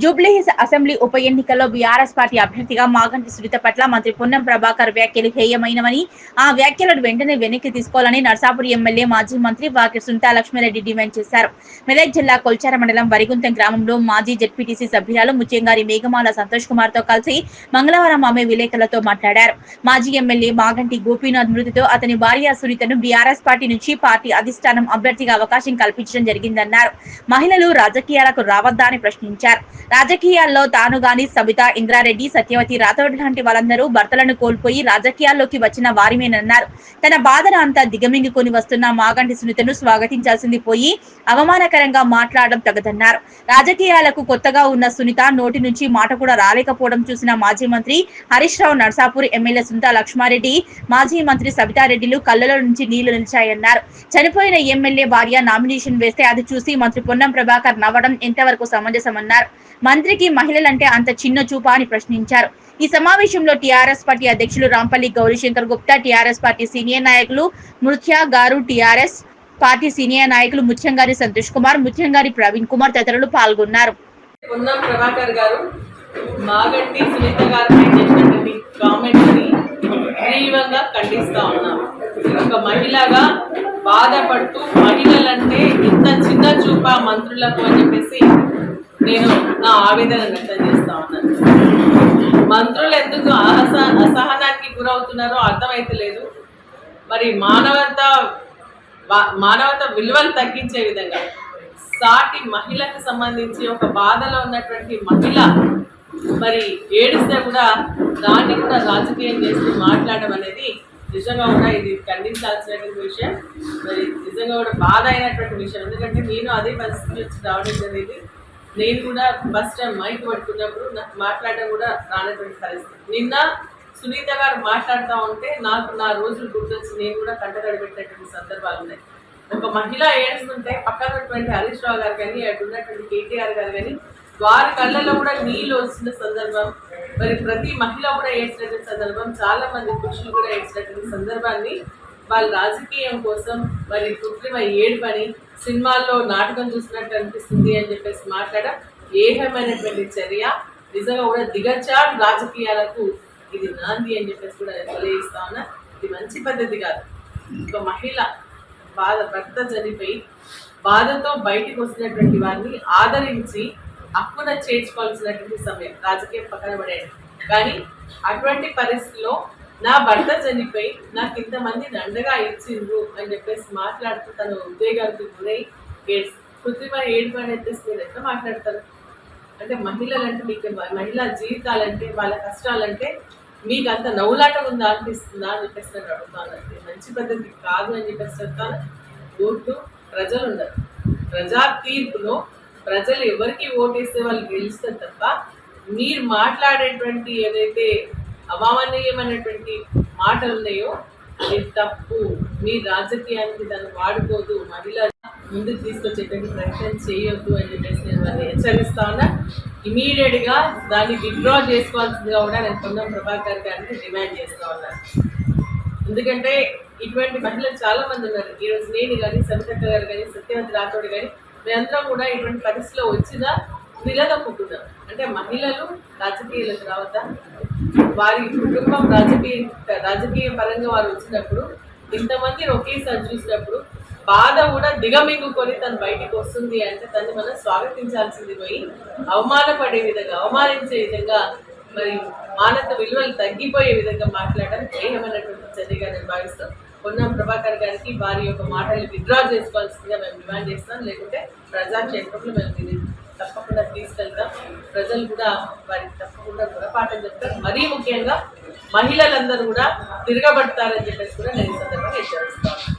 Jubilee Hills assembly ఉప ఎన్నికల్లో BRS party అభ్యర్థిగా మాగంటి సునీత పట్ల మంత్రి పొన్నం ప్రభాకర్ వ్యాఖ్యలు హేయమైనవని, ఆ వ్యాఖ్యలను వెంటనే వెనక్కి తీసుకోవాలని నర్సాపూర్ ఎమ్మెల్యే మాజీ మంత్రి వాకిటి సునీతా లక్ష్మారెడ్డి డిమాండ్ చేశారు. మెదక్ జిల్లా కొల్చార మండలం వరిగుంతం గ్రామంలో మాజీ జెడ్పీటీసీ సభ్యురాలు ముత్యంగారి మేఘమాల సంతోష్ కుమార్ తో కలిసి మంగళవారం ఆమె విలేకరులతో మాట్లాడారు. మాజీ ఎమ్మెల్యే మాగంటి గోపీనాథ్ మృతితో అతని భార్య సునీతను బీఆర్ఎస్ పార్టీ నుంచి పార్టీ అధిష్టానం అభ్యర్థిగా అవకాశం కల్పించడం జరిగిందన్నారు. మహిళలు రాజకీయాలకు రావద్దా అని ప్రశ్నించారు. రాజకీయాల్లో తాను గాని సబితా ఇంద్రారెడ్డి, సత్యవతి రాథోడ్ లాంటి వాళ్ళందరూ భర్తలను కోల్పోయి రాజకీయాల్లోకి వచ్చిన వారిమేనన్నారు. తన బాధను అంతా దిగమింగుకొని వస్తున్న మాగంటి సునీతను స్వాగతించాల్సింది పోయి అవమానకరంగా మాట్లాడడం తగదన్నారు. రాజకీయాలకు కొత్తగా ఉన్న సునీత నోటి నుంచి మాట కూడా రాలేకపోవడం చూసిన మాజీ మంత్రి హరీష్ రావు, నర్సాపూర్ ఎమ్మెల్యే సునీతా లక్ష్మారెడ్డి, మాజీ మంత్రి సబితారెడ్డిలు కళ్ళలో నుంచి నీళ్లు నిలిచాయన్నారు. చనిపోయిన ఎమ్మెల్యే భార్య నామినేషన్ వేస్తే అది చూసి మంత్రి పొన్నం ప్రభాకర్ నవ్వడం ఎంతవరకు సమంజసమన్నారు. మంత్రికి మహిళలంటే అంత చిన్న చూపా అని ప్రశ్నించారు. ఈ సమావేశంలో టీఆర్ఎస్ పార్టీ అధ్యక్షులు Rampalli Gauri Shankar Gupta, TRS party senior నాయకులు ముత్యా గారు, టీఆర్ఎస్ పార్టీ సీనియర్ నాయకులు ముత్యంగారి సంతోష్ కుమార్, ముత్యంగారి ప్రవీణ్ కుమార్ తదితరులు పాల్గొన్నారు. పొన్నం ప్రభాకర్ గారు మాగంటి సునీత గారిపై చేసినటువంటి కామెంట్ని తీవ్రంగా ఖండిస్తా ఉన్నాం. ఒక మహిళగా బాధపడుతూ మహిళలంటే ఇంత చిన్న చూపా మంత్రులకు అని చెప్పేసి నేను నా ఆవేదన వ్యక్తం చేస్తా ఉన్నాను. మంత్రులు ఎందుకు అసహనానికి గురవుతున్నారో అర్థమైతే లేదు. మరి మానవత విలువలు తగ్గించే విధంగా సాటి మహిళకు సంబంధించి ఒక బాధలో ఉన్నటువంటి మహిళ మరి ఏడిస్తే కూడా దాన్ని కూడా రాజకీయం చేసి మాట్లాడడం అనేది నిజంగా కూడా ఇది ఖండించాల్సినటువంటి విషయం. మరి నిజంగా కూడా బాధ అయినటువంటి విషయం. ఎందుకంటే నేను అదే పరిస్థితి నుంచి రావడం జరిగింది. నేను కూడా ఫస్ట్ టైం మైక్ పట్టుకున్నప్పుడు నాకు మాట్లాడడం కూడా రానటువంటి పరిస్థితి. నిన్న సునీత గారు మాట్లాడుతూ ఉంటే నాకు నా రోజులు గుర్తొచ్చి నేను కూడా కంటతడి పెట్టినటువంటి సందర్భాలు ఉన్నాయి. ఒక మహిళ ఏడుస్తుంటే పక్కన ఉన్నటువంటి హరీష్ రావు గారు కానీ, అటు ఉన్నటువంటి కేటీఆర్ గారు కానీ వారి కళ్ళల్లో కూడా నీళ్ళు వచ్చిన సందర్భం, మరి ప్రతి మహిళ కూడా ఏడ్చినటువంటి సందర్భం, చాలా మంది పురుషులు కూడా ఏడ్చినటువంటి సందర్భాన్ని వాళ్ళ రాజకీయం కోసం మరి కృత్రిమ ఏడుపని సినిమాల్లో నాటకం చూసినట్టు అనిపిస్తుంది అని చెప్పేసి మాట్లాడడం ఏహమైనటువంటి చర్య. నిజంగా కూడా దిగజారు రాజకీయాలకు ఇది నాంది అని చెప్పేసి కూడా తెలియజేస్తా ఉన్నా. ఇది మంచి పద్ధతి కాదు. ఒక మహిళ భర్త చనిపోయి బాధతో బయటికి వస్తున్నటువంటి వారిని ఆదరించి అప్పున చేర్చుకోవాల్సినటువంటి సమయం రాజకీయం పక్కన పడేది. కానీ అటువంటి పరిస్థితిలో నా భర్త చనిపోయి నాకు ఇంతమందిని అండగా ఇచ్చిండ్రు అని చెప్పేసి మాట్లాడుతూ తన ఉద్వేగాలకు గురై కృత్రిమ ఏడుపు అనేది మీరు ఎట్లా మాట్లాడతారు? అంటే మహిళలంటే మీకు మహిళా జీవితాలంటే వాళ్ళ కష్టాలంటే మీకు అంత నవ్వులాటం ఉందా అనిపిస్తుందా అని చెప్పేసి నేను అడుగుతాను. మంచి పద్ధతి కాదు అని చెప్పేసి చెప్తాను. ఓట్లు ప్రజలు ఉండరు. ప్రజా తీర్పులో ప్రజలు ఎవరికి ఓటేస్తే వాళ్ళు గెలుస్తారు తప్ప మీరు మాట్లాడేటువంటి ఏదైతే అవామనీయమైనటువంటి మాటలు ఉన్నాయో అది తప్పు. మీ రాజకీయానికి దాన్ని వాడుకోదు, మహిళ ముందుకు తీసుకొచ్చేటువంటి ప్రయత్నం చేయొద్దు అని చెప్పేసి నేను వారిని హెచ్చరిస్తా ఉన్నా. ఇమీడియట్గా దాన్ని విత్డ్రా చేసుకోవాల్సిందిగా కూడా నేను పొన్నం ప్రభాకర్ గారిని డిమాండ్ చేస్తూ ఉన్నాను. ఎందుకంటే ఇటువంటి మహిళలు చాలామంది ఉన్నారు. ఈరోజు నేను కానీ, సబితక్క గారు కానీ, సత్యవతి రాథోడ్ కానీ మేమందరం కూడా ఇటువంటి పరిస్థితిలో వచ్చినా నిలదొక్కున్నాం. అంటే మహిళలు రాజకీయాలకు రావద్దా? వారి కుటుంబం రాజకీయ పరంగా వారు వచ్చినప్పుడు ఇంతమందిని ఒకేసారి చూసినప్పుడు బాధ కూడా దిగమింగుకొని తను బయటికి వస్తుంది అంటే తను మనం స్వాగతించాల్సింది పోయి అవమానపడే విధంగా, అవమానించే విధంగా, మరి మానవ విలువలు తగ్గిపోయే విధంగా మాట్లాడడం ఏమన్నటువంటి చర్యగా నేను భావిస్తూ పొన్నం ప్రభాకర్ గారికి వారి యొక్క మాటలు విత్డ్రా చేసుకోవాల్సిందిగా మేము డిమాండ్ చేస్తాం. లేకుంటే ప్రజాక్షేత్రంలో మేము తప్పకుండా తీసుకెళ్తాం. ప్రజలు కూడా వారికి తప్పకుండా గుణపాఠం చెప్తారు. మరీ ముఖ్యంగా మహిళలందరూ కూడా తిరగబడతారని చెప్పేసి కూడా నేను ఈ సందర్భంగా హెచ్చరిస్తాను.